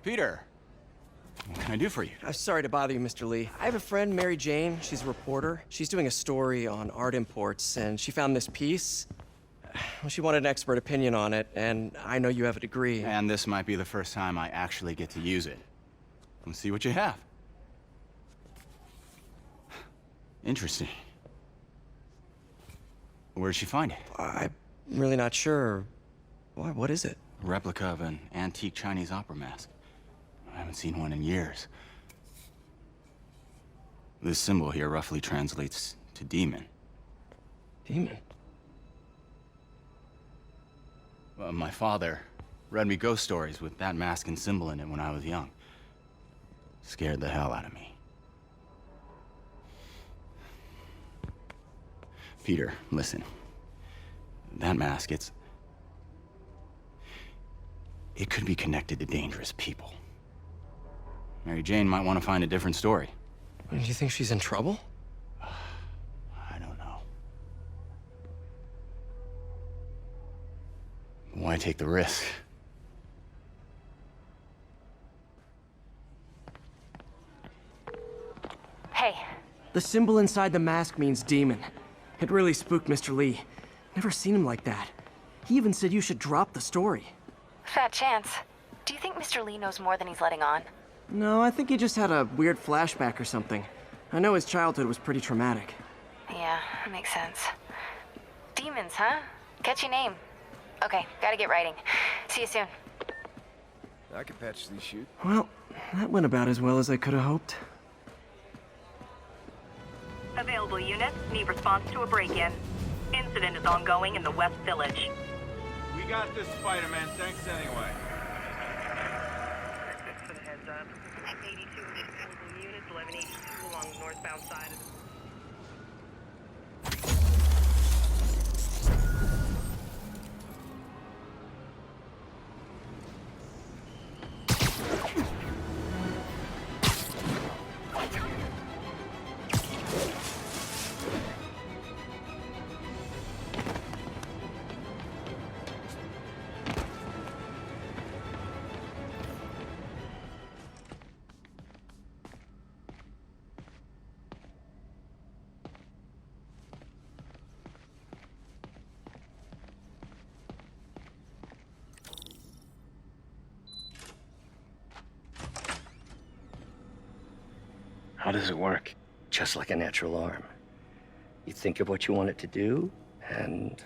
Peter, what can I do for you? I'm sorry to bother you, Mr. Lee. I have a friend, Mary Jane. She's a reporter. She's doing a story on art imports, and she found this piece. Well, she wanted an expert opinion on it, and I know you have a degree. And this might be the first time I actually get to use it. Let's see what you have. Interesting. Where did she find it? I'm really not sure. Why, what is it? A replica of an antique Chinese opera mask. I haven't seen one in years. This symbol here roughly translates to demon. Demon? Well, my father read me ghost stories with that mask and symbol in it when I was young. Scared the hell out of me. Peter, listen. That mask, it could be connected to dangerous people. Mary Jane might want to find a different story. Do you think she's in trouble? I don't know. Why take the risk? Hey. The symbol inside the mask means demon. It really spooked Mr. Lee. Never seen him like that. He even said you should drop the story. Fat chance. Do you think Mr. Lee knows more than he's letting on? No, I think he just had a weird flashback or something. I know his childhood was pretty traumatic. Yeah, that makes sense. Demons, huh? Catchy name. Okay, gotta get writing. See you soon. I could patch these shoes. Well, that went about as well as I could have hoped. Available units need response to a break-in. Incident is ongoing in the West Village. We got this, Spider-Man. Thanks anyway. Thanks for the heads up. 82 available units, 1182 along the northbound side of the... How does it work? Just like a natural arm. You think of what you want it to do, and...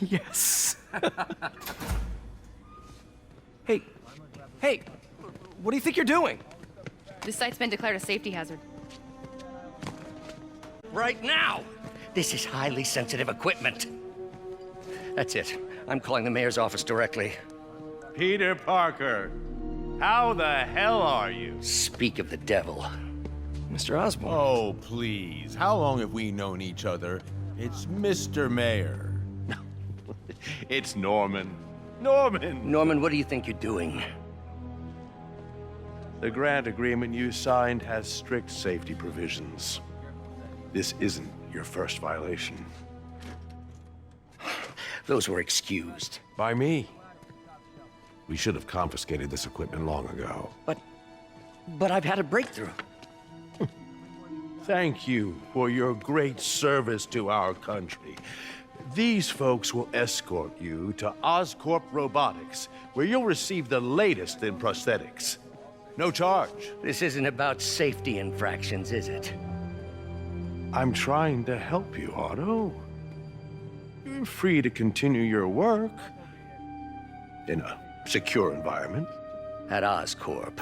Yes! Hey, what do you think you're doing? This site's been declared a safety hazard. Right now! This is highly sensitive equipment. That's it. I'm calling the mayor's office directly. Peter Parker, how the hell are you? Speak of the devil. Mr. Osborn. Oh, please. How long have we known each other? It's Mr. Mayor. It's Norman. Norman! Norman, what do you think you're doing? The grant agreement you signed has strict safety provisions. This isn't your first violation. Those were excused. By me. We should have confiscated this equipment long ago. But I've had a breakthrough. Thank you for your great service to our country. These folks will escort you to Oscorp Robotics, where you'll receive the latest in prosthetics. No charge. This isn't about safety infractions, is it? I'm trying to help you, Otto. You're free to continue your work in a secure environment. At Oscorp.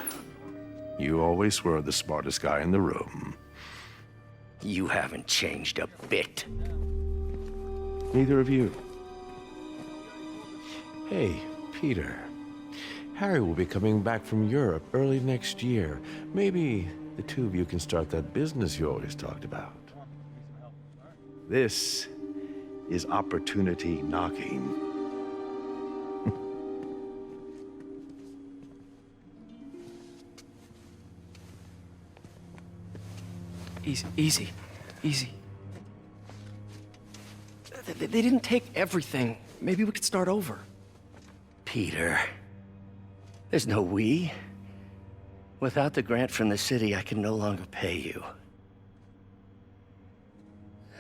You always were the smartest guy in the room. You haven't changed a bit. Neither of you. Hey, Peter. Harry will be coming back from Europe early next year. Maybe the two of you can start that business you always talked about. This is opportunity knocking. Easy. They didn't take everything. Maybe we could start over. Peter, there's no we. Without the grant from the city, I can no longer pay you.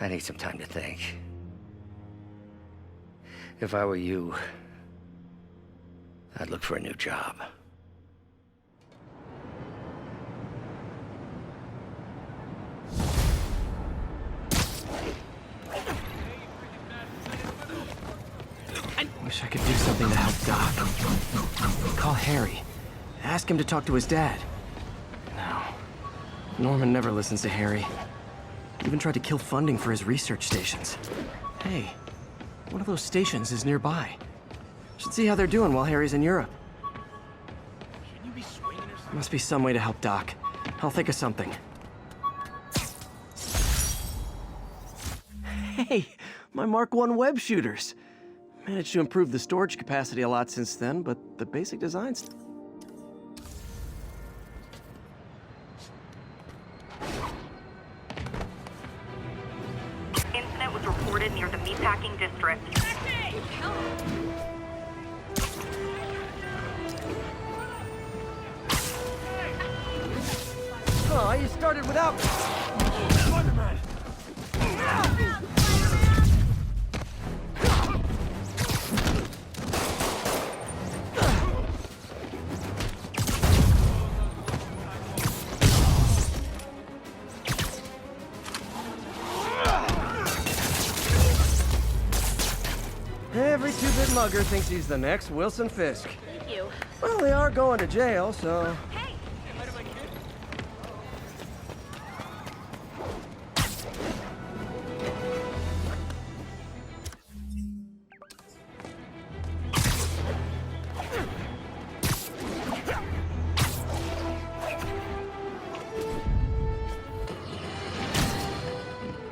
I need some time to think. If I were you, I'd look for a new job. Wish I could do something to help Doc. Call Harry. Ask him to talk to his dad. No. Norman never listens to Harry. Even tried to kill funding for his research stations. Hey, one of those stations is nearby. Should see how they're doing while Harry's in Europe. Must be some way to help Doc. I'll think of something. Hey, my Mark I web shooters. Managed to improve the storage capacity a lot since then, but the basic designs... Incident was reported near the meatpacking district. Oh, you started without me. Every two-bit mugger thinks he's the next Wilson Fisk. Thank you. Well, they are going to jail, so...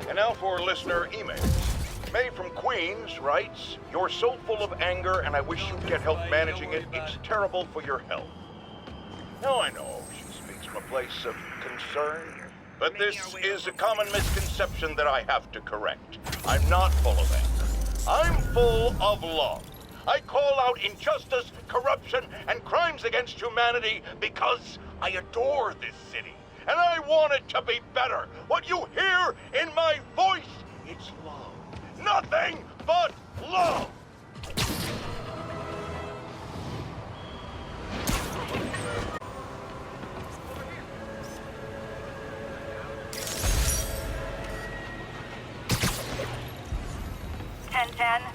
And now for listener emails. May from Queens writes, "You're so full of anger and I wish you'd get help managing it. It's terrible for your health." Now I know she speaks from a place of concern, but this is a common misconception that I have to correct. I'm not full of anger. I'm full of love. I call out injustice, corruption, and crimes against humanity because I adore this city. And I want it to be better. What you hear in my voice, it's love. Nothing but love!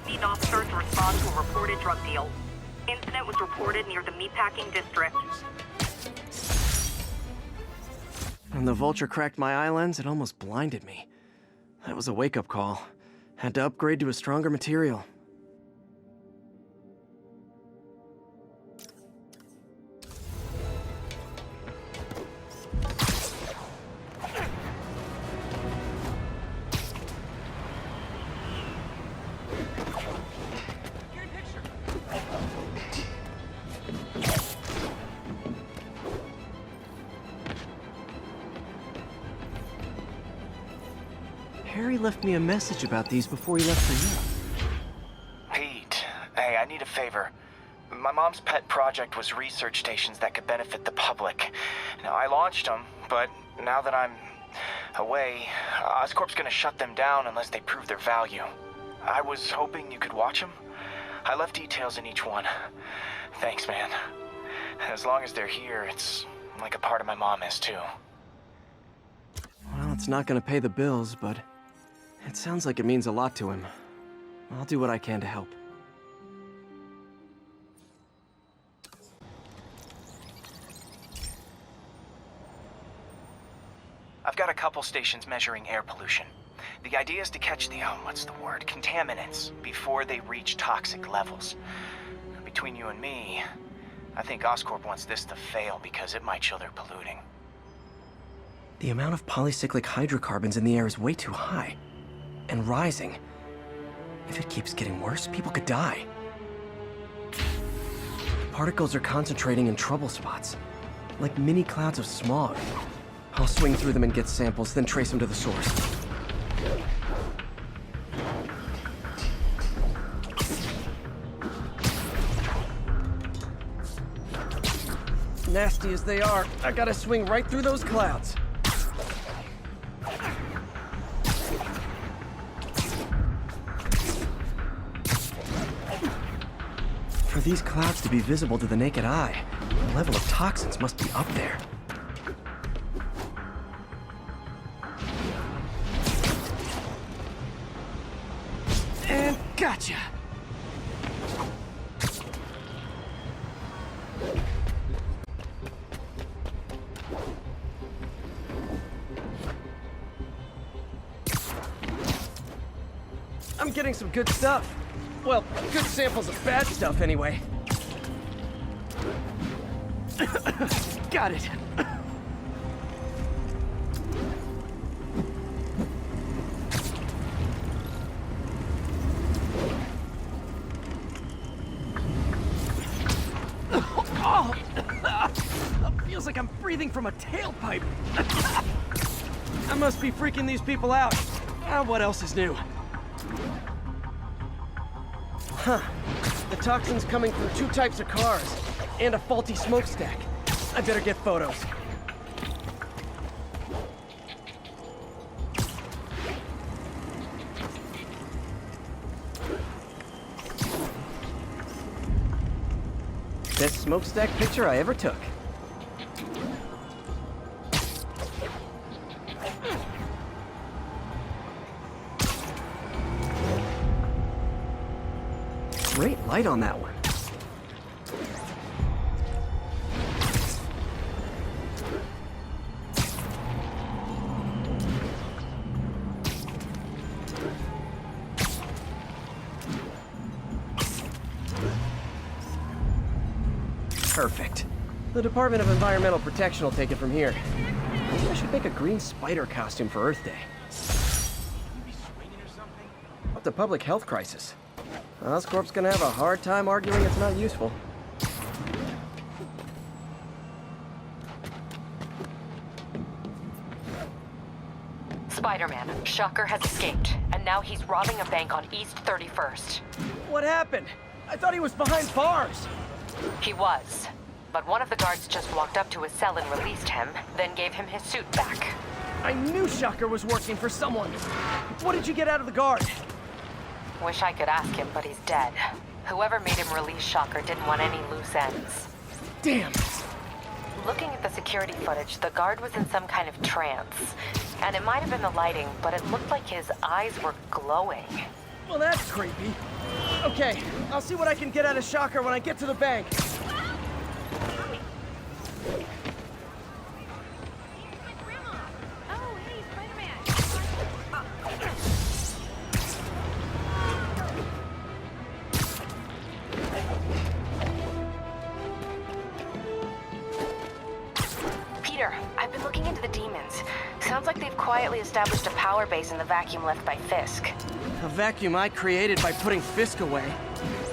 Need officers to respond to a reported drug deal. Incident was reported near the meatpacking district. When the vulture cracked my eye lens, it almost blinded me. That was a wake-up call. Had to upgrade to a stronger material. Harry left me a message about these before he left for Europe. Pete, hey, I need a favor. My mom's pet project was research stations that could benefit the public. Now, I launched them, but now that I'm away, Oscorp's gonna shut them down unless they prove their value. I was hoping you could watch them. I left details in each one. Thanks, man. As long as they're here, it's like a part of my mom is, too. Well, it's not gonna pay the bills, but it sounds like it means a lot to him. I'll do what I can to help. I've got a couple stations measuring air pollution. The idea is to catch the, contaminants before they reach toxic levels. Between you and me, I think Oscorp wants this to fail because it might show they're polluting. The amount of polycyclic hydrocarbons in the air is way too high. And rising. If it keeps getting worse, people could die. The particles are concentrating in trouble spots, like mini clouds of smog. I'll swing through them and get samples, then trace them to the source. Nasty as they are, I gotta swing right through those clouds. For these clouds to be visible to the naked eye, the level of toxins must be up there. And gotcha! I'm getting some good stuff. Well, good samples of bad stuff, anyway. Got it. Oh! Feels like I'm breathing from a tailpipe. I must be freaking these people out. What else is new? Huh. The toxin's coming from 2 types of cars, and a faulty smokestack. I better get photos. Best smokestack picture I ever took. Great light on that one. Perfect. The Department of Environmental Protection will take it from here. Maybe I should make a green spider costume for Earth Day. What the public health crisis? Oscorp's gonna have a hard time arguing it's not useful. Spider-Man, Shocker has escaped, and now he's robbing a bank on East 31st. What happened? I thought he was behind bars. He was, but one of the guards just walked up to his cell and released him, then gave him his suit back. I knew Shocker was working for someone. What did you get out of the guard? Wish I could ask him, but he's dead. Whoever made him release Shocker didn't want any loose ends. Damn. Looking at the security footage, the guard was in some kind of trance. And it might have been the lighting, but it looked like his eyes were glowing. Well, that's creepy. Okay, I'll see what I can get out of Shocker when I get to the bank. I've been looking into the demons. Sounds like they've quietly established a power base in the vacuum left by Fisk. A vacuum I created by putting Fisk away.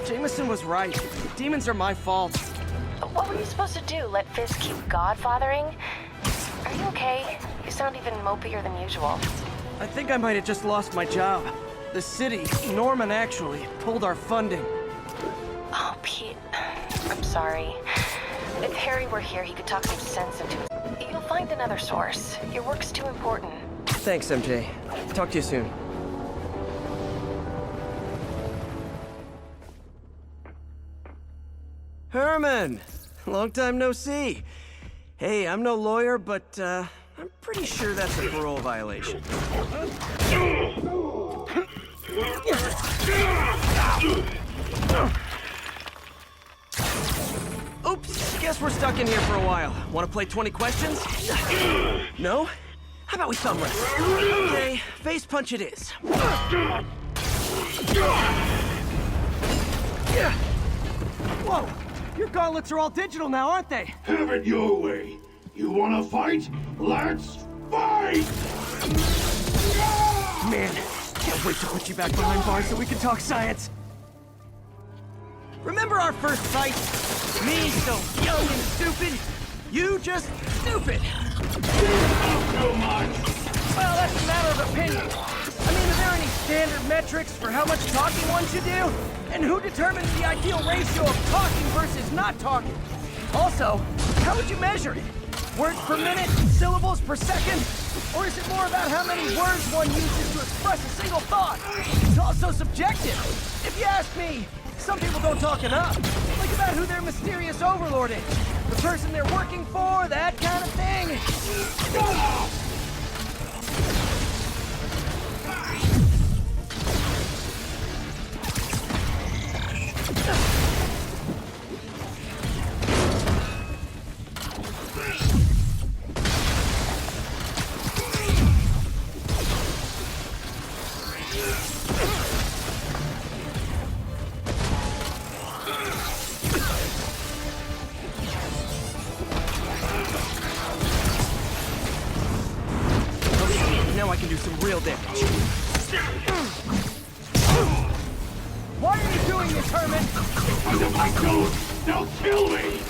Jameson was right. Demons are my fault. What were you supposed to do? Let Fisk keep godfathering? Are you okay? You sound even mopier than usual. I think I might have just lost my job. The city, Norman actually, pulled our funding. Oh, Pete. I'm sorry. If Harry were here, he could talk some sense into it. You'll find another source. Your work's too important. Thanks, MJ. Talk to you soon. Herman! Long time no see. Hey, I'm no lawyer, but, I'm pretty sure that's a parole violation. Oops, guess we're stuck in here for a while. Want to play 20 questions? No? How about we thumb wrestle? Okay, face punch it is. Whoa! Your gauntlets are all digital now, aren't they? Have it your way. You wanna fight? Let's fight! Man, can't wait to put you back behind bars so we can talk science. Remember our first fight? Me so young and stupid, you just stupid. Too much! Well, that's a matter of opinion. I mean, are there any standard metrics for how much talking one should do? And who determines the ideal ratio of talking versus not talking? Also, how would you measure it? Words per minute? Syllables per second? Or is it more about how many words one uses to express a single thought? It's also subjective. If you ask me, some people don't talk enough. Think about who their mysterious overlord is. The person they're working for, that kind of thing. Shut up! Now I can do some real damage. Why are you doing this, Herman? Because if I don't, they'll kill me!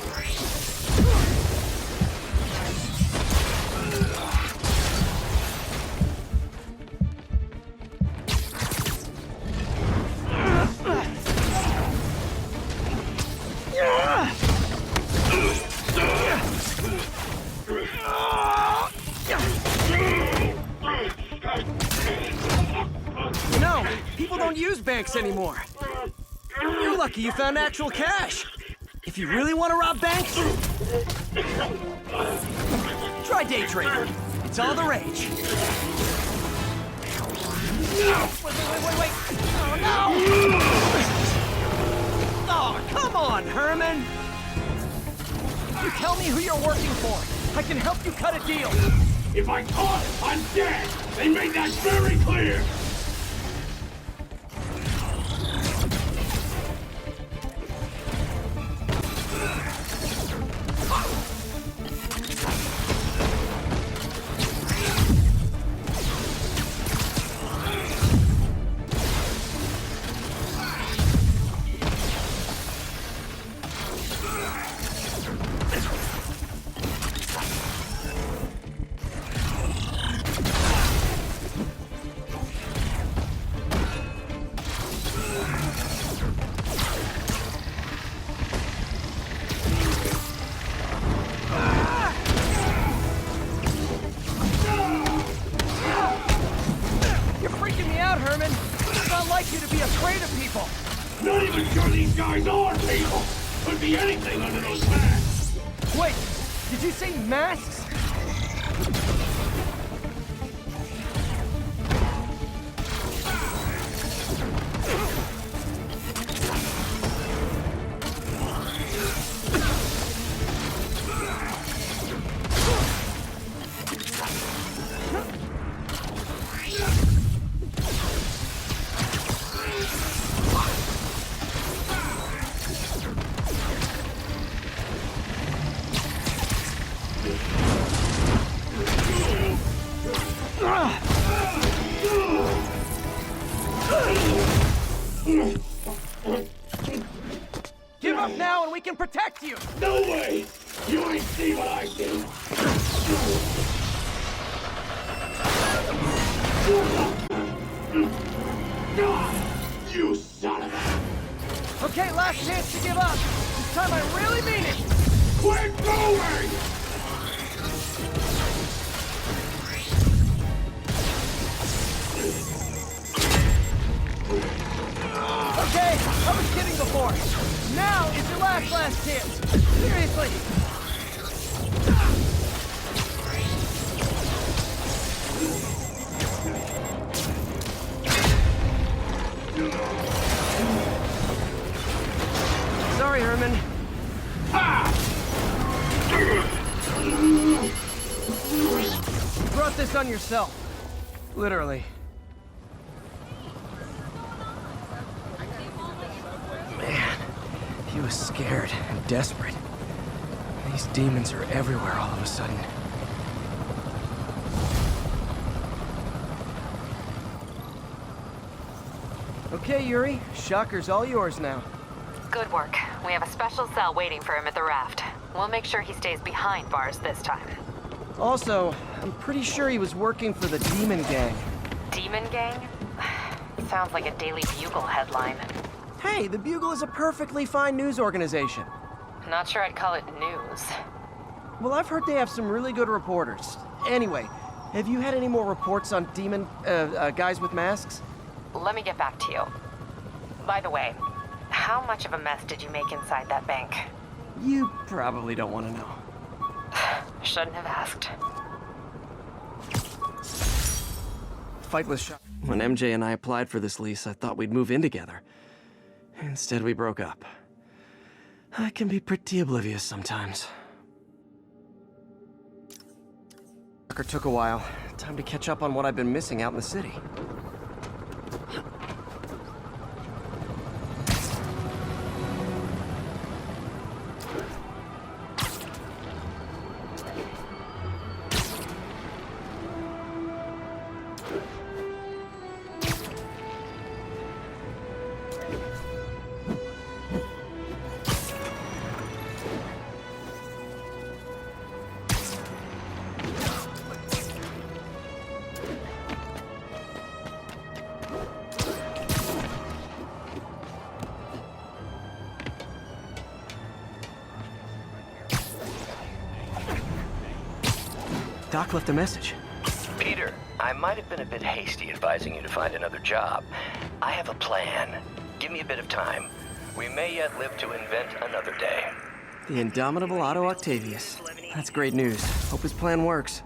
No, people don't use banks anymore. You're lucky you found actual cash. If you really want to rob banks, try day trading. It's all the rage. Wait. Oh, no! Oh, come on, Herman! You tell me who you're working for. I can help you cut a deal. If I talk, I'm dead! They made that very clear! You to be afraid of people. Not even sure these guys are people. Could be anything under those masks. Wait, did you say masks? Give up now and we can protect you! No way! You ain't see what I see! You son of a... Okay, last chance to give up. This time I really mean it! Quit going! Okay, I was kidding before. Now is your last chance. Seriously. Sorry, Herman. You brought this on yourself. Literally. Man, he was scared and desperate. These demons are everywhere all of a sudden. Okay, Yuri. Shocker's all yours now. Good work. We have a special cell waiting for him at the raft. We'll make sure he stays behind bars this time. Also, I'm pretty sure he was working for the Demon Gang. Demon Gang? Sounds like a Daily Bugle headline. Hey, the Bugle is a perfectly fine news organization. Not sure I'd call it news. Well, I've heard they have some really good reporters. Anyway, have you had any more reports on demon, guys with masks? Let me get back to you. By the way, how much of a mess did you make inside that bank? You probably don't want to know. Shouldn't have asked. Fight was shot. When MJ and I applied for this lease, I thought we'd move in together. Instead, we broke up. I can be pretty oblivious sometimes. It took a while. Time to catch up on what I've been missing out in the city. Doc left a message. Peter, I might have been a bit hasty advising you to find another job. I have a plan. Give me a bit of time. We may yet live to invent another day. The indomitable Otto Octavius. That's great news. Hope his plan works.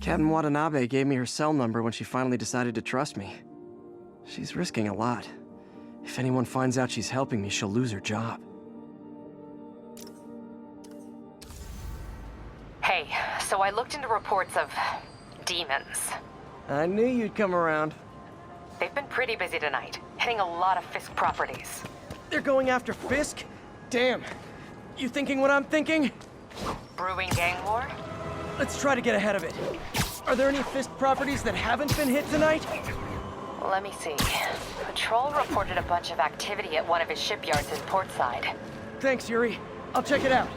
Captain Watanabe gave me her cell number when she finally decided to trust me. She's risking a lot. If anyone finds out she's helping me, she'll lose her job. Hey, so I looked into reports of demons. I knew you'd come around. They've been pretty busy tonight, hitting a lot of Fisk properties. They're going after Fisk? Damn. You thinking what I'm thinking? Brewing gang war? Let's try to get ahead of it. Are there any Fisk properties that haven't been hit tonight? Let me see. Patrol reported a bunch of activity at one of his shipyards in Portside. Thanks, Yuri. I'll check it out.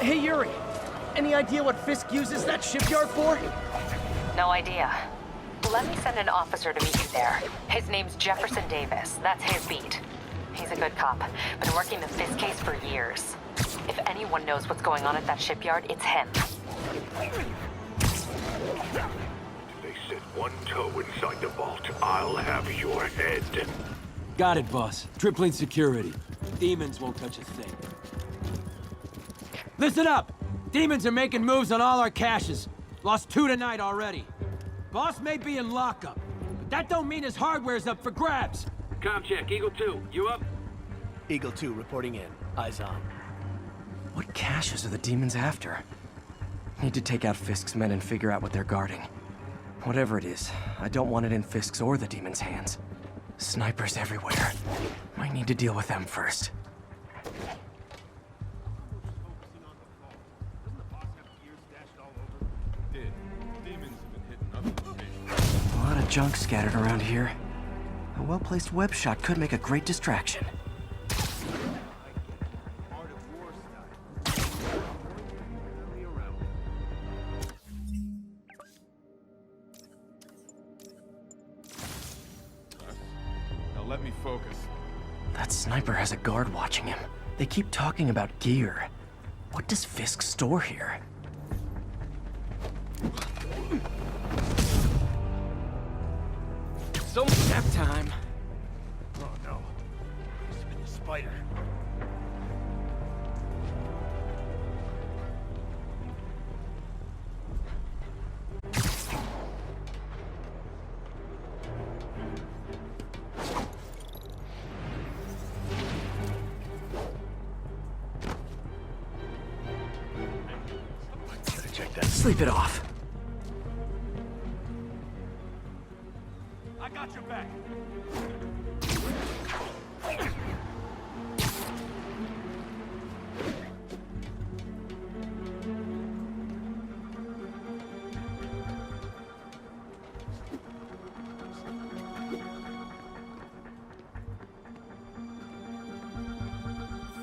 Hey, Yuri. Any idea what Fisk uses that shipyard for? No idea. Let me send an officer to meet you there. His name's Jefferson Davis. That's his beat. He's a good cop. Been working the Fisk case for years. If anyone knows what's going on at that shipyard, it's him. They set one toe inside the vault, I'll have your head. Got it, boss. Tripling security. Demons won't touch a thing. Listen up! Demons are making moves on all our caches. Lost 2 tonight already. Boss may be in lockup, but that don't mean his hardware's up for grabs. Com check, Eagle 2, you up? Eagle 2 reporting in. Eyes on. What caches are the demons after? Need to take out Fisk's men and figure out what they're guarding. Whatever it is, I don't want it in Fisk's or the demons' hands. Snipers everywhere. Might need to deal with them first. A lot of junk scattered around here. A well-placed web shot could make a great distraction. Now let me focus. That sniper has a guard watching him. They keep talking about gear. What does Fisk store here? So nap time. Oh no. Must have been the spider. then. Sleep it off. I got your back.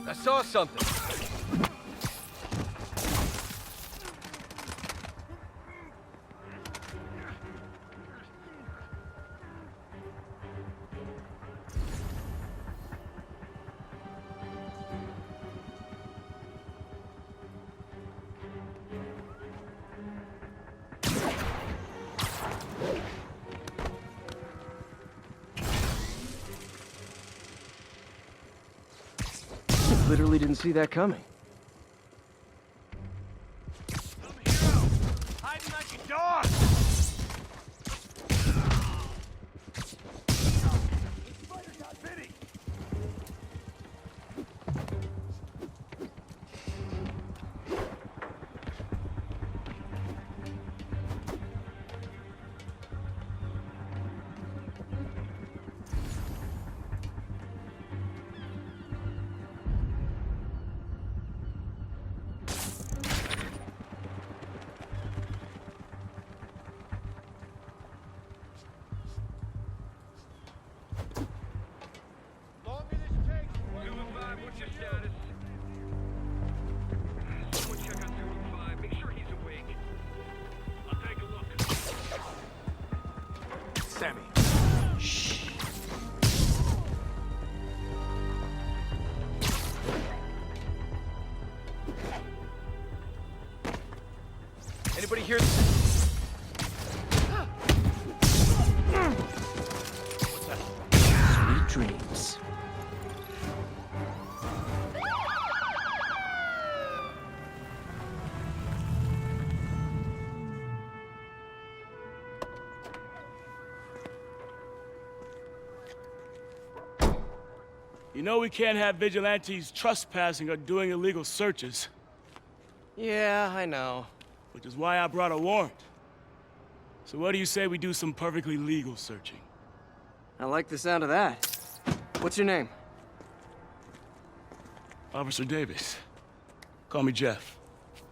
I saw something. Literally didn't see that coming. Hiding like a dog! Sammy. Shh. Anybody hear? Sweet dreams. You know we can't have vigilantes trespassing or doing illegal searches. Yeah, I know. Which is why I brought a warrant. So what do you say we do some perfectly legal searching? I like the sound of that. What's your name? Officer Davis. Call me Jeff.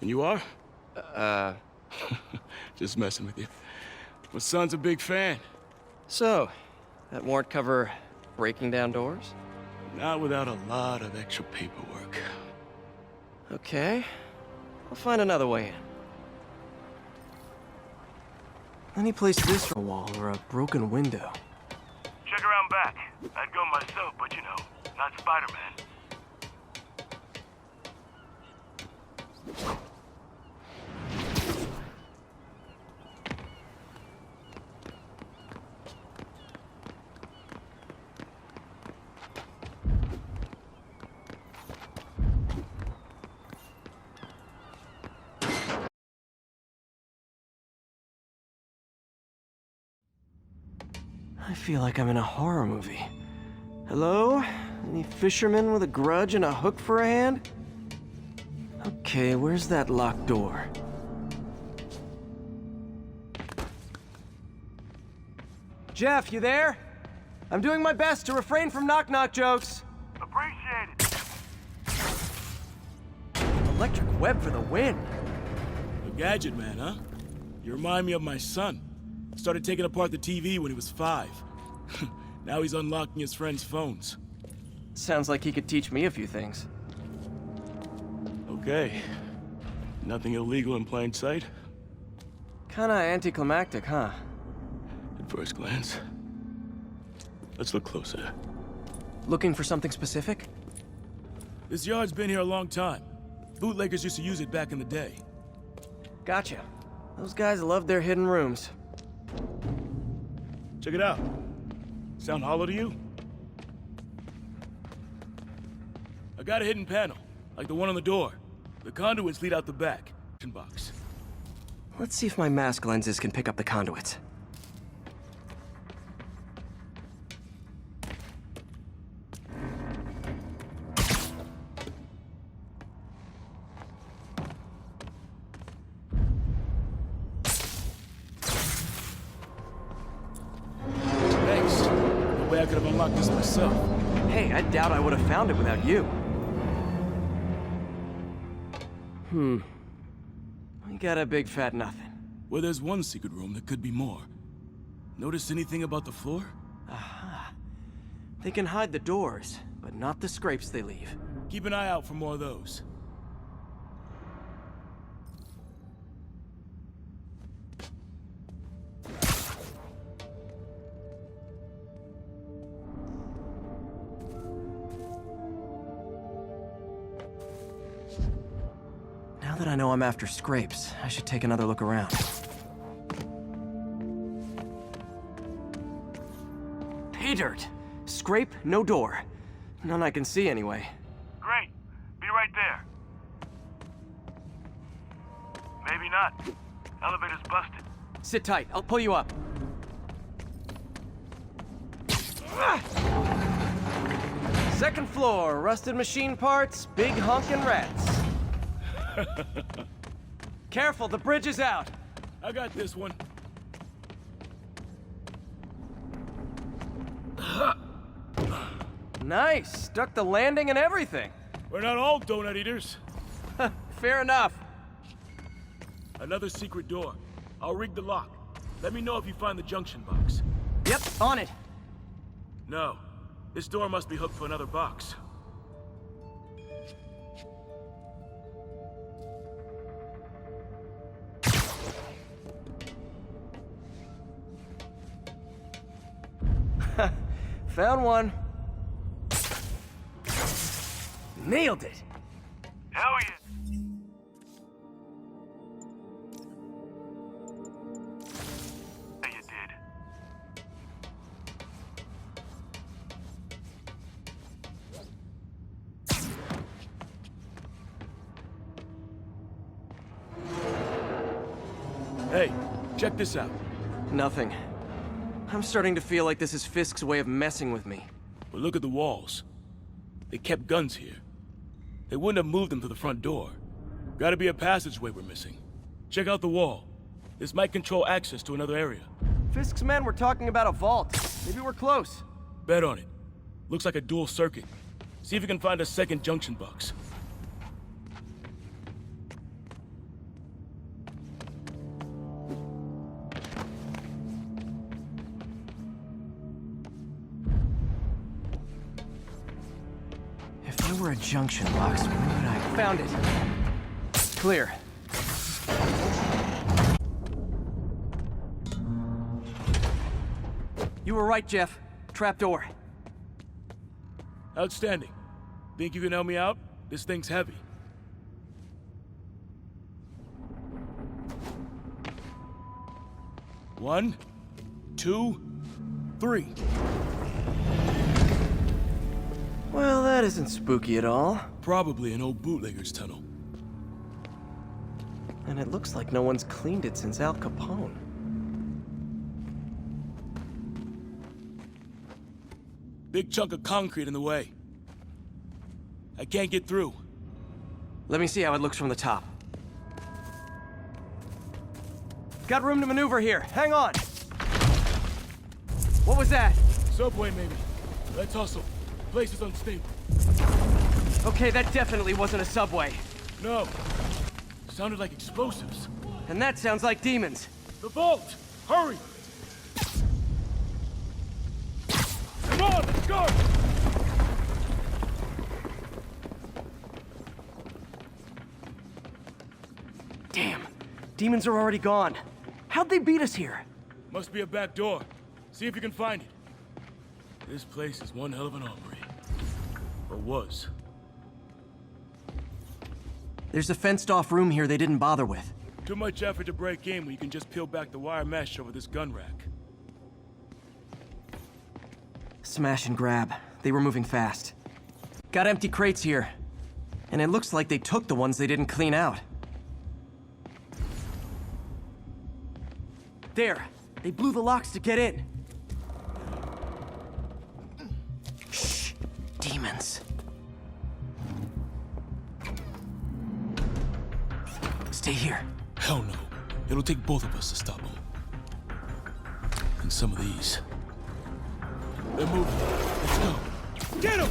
And you are? Just messing with you. My son's a big fan. So, that warrant cover breaking down doors? Not without a lot of extra paperwork. Okay. I'll find another way in. Any place this for a wall or a broken window. Check around back. I'd go myself, but you know, not Spider-Man. I feel like I'm in a horror movie. Hello? Any fisherman with a grudge and a hook for a hand? Okay, where's that locked door? Jeff, you there? I'm doing my best to refrain from knock-knock jokes. Appreciate it. Electric web for the win. A gadget man, huh? You remind me of my son. Started taking apart the TV when he was 5. Now he's unlocking his friends' phones. Sounds like he could teach me a few things. Okay. Nothing illegal in plain sight? Kinda anticlimactic, huh? At first glance. Let's look closer. Looking for something specific? This yard's been here a long time. Bootleggers used to use it back in the day. Gotcha. Those guys love their hidden rooms. Check it out. Sound hollow to you? I got a hidden panel, like the one on the door. The conduits lead out the back. Box. Let's see if my mask lenses can pick up the conduits. could have unlocked this myself. Hey, I doubt I would have found it without you. I got a big fat nothing. Well, there's one secret room that could be more. Notice anything about the floor? Aha. They can hide the doors, but not the scrapes they leave. Keep an eye out for more of those. Now that I know I'm after scrapes, I should take another look around. Pay dirt! Scrape, no door. None I can see anyway. Great. Be right there. Maybe not. Elevator's busted. Sit tight, I'll pull you up. Second floor, rusted machine parts, big honkin' rats. Careful, the bridge is out. I got this one. Nice, stuck the landing and everything. We're not all donut eaters. Fair enough. Another secret door. I'll rig the lock. Let me know if you find the junction box. Yep, on it. No. This door must be hooked to another box. Found one. Nailed it. Hell yeah. Yeah, you did. Hey, check this out. Nothing. I'm starting to feel like this is Fisk's way of messing with me. But look at the walls. They kept guns here. They wouldn't have moved them to the front door. Gotta be a passageway we're missing. Check out the wall. This might control access to another area. Fisk's men were talking about a vault. Maybe we're close. Bet on it. Looks like a dual circuit. See if you can find a second junction box. If there were a junction box, where would I... Found it. Clear. You were right, Jeff. Trapdoor. Outstanding. Think you can help me out? This thing's heavy. One, two, three. Well, that isn't spooky at all. Probably an old bootlegger's tunnel. And it looks like no one's cleaned it since Al Capone. Big chunk of concrete in the way. I can't get through. Let me see how it looks from the top. Got room to maneuver here. Hang on. What was that? Subway, maybe. Let's hustle. Place is unstable. Okay, that definitely wasn't a subway. No. Sounded like explosives. And that sounds like demons. The vault! Hurry! Come on, let's go! Damn. Demons are already gone. How'd they beat us here? Must be a back door. See if you can find it. This place is one hell of an armory. Or was. There's a fenced-off room here they didn't bother with. Too much effort to break in when you can just peel back the wire mesh over this gun rack. Smash and grab. They were moving fast. Got empty crates here. And it looks like they took the ones they didn't clean out. There. They blew the locks to get in. Shh. Demons. Stay here. Hell no. It'll take both of us to stop them. And some of these. They're moving. Let's go. Get him!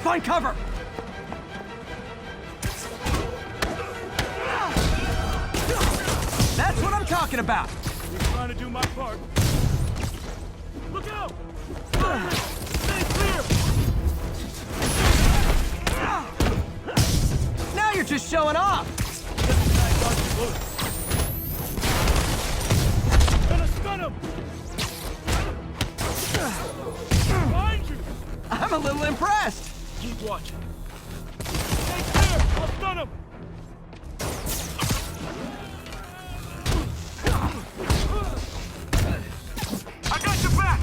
Find cover! That's what I'm talking about! Just trying to do my part. Look out! Stay clear! Now you're just showing off! Gonna stun him! Behind you! I'm a little impressed! Keep watching. Stay clear! I'll stun him! I got your back!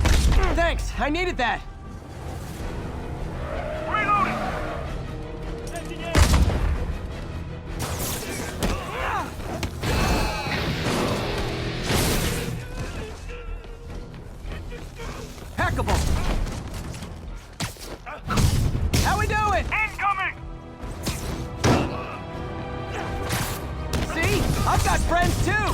Thanks, I needed that! Reloading! Taking aim! Hackable! How we doing? Incoming! See? I've got friends too!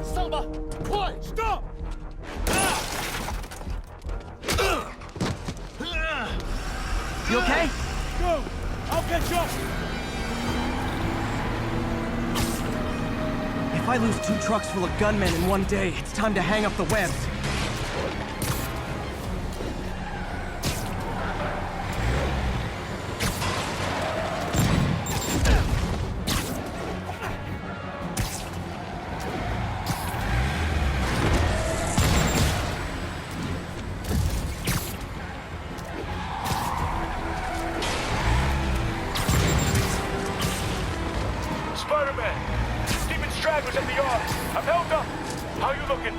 Selma! Quiet! Stop! You okay? Go! I'll catch up! If I lose 2 trucks full of gunmen in one day, it's time to hang up the webs. Spider-Man! Demon stragglers at the yard. I'm held up. How you looking?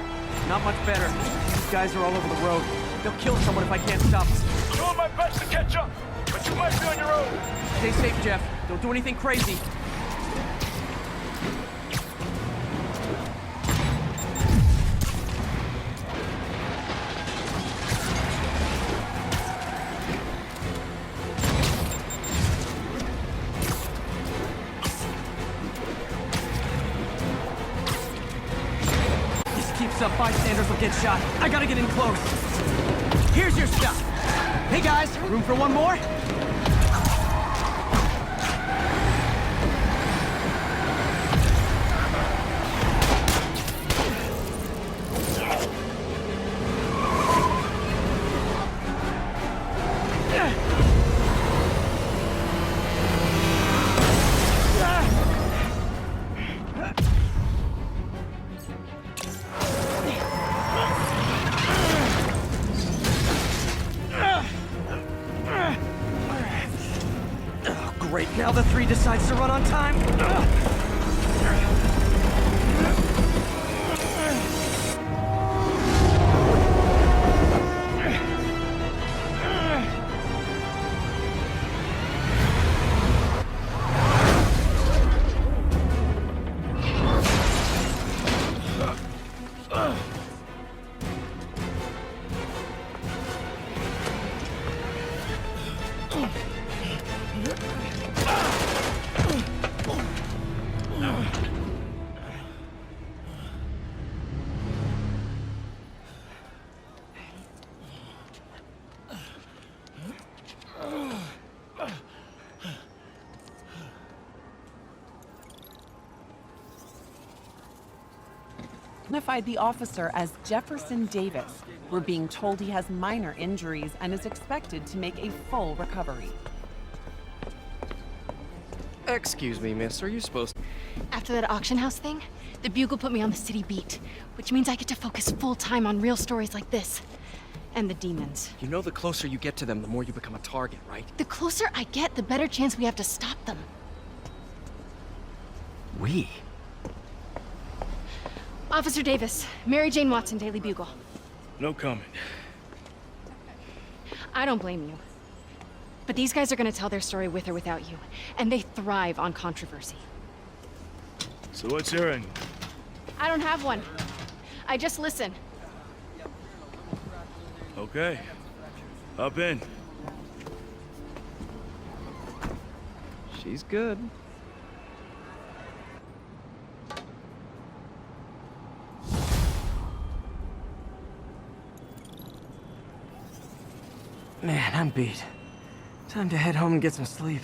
Not much better. These guys are all over the road. They'll kill someone if I can't stop them. Doing my best to catch up, but you might be on your own. Stay safe, Jeff. Don't do anything crazy. Up, bystanders will get shot. I gotta get in close. Here's your stuff. Hey guys, room for one more? Great, now the 3 decides to run on time. Identified the officer as Jefferson Davis. We're being told he has minor injuries and is expected to make a full recovery. Excuse me, miss, are you supposed to... After that auction house thing, the Bugle put me on the city beat, which means I get to focus full-time on real stories like this. And the demons. You know the closer you get to them, the more you become a target, right? The closer I get, the better chance we have to stop them. We? Officer Davis, Mary Jane Watson, Daily Bugle. No comment. I don't blame you. But these guys are gonna tell their story with or without you, and they thrive on controversy. So what's your angle? I don't have one. I just listen. Okay. Hop in. She's good. Man, I'm beat. Time to head home and get some sleep.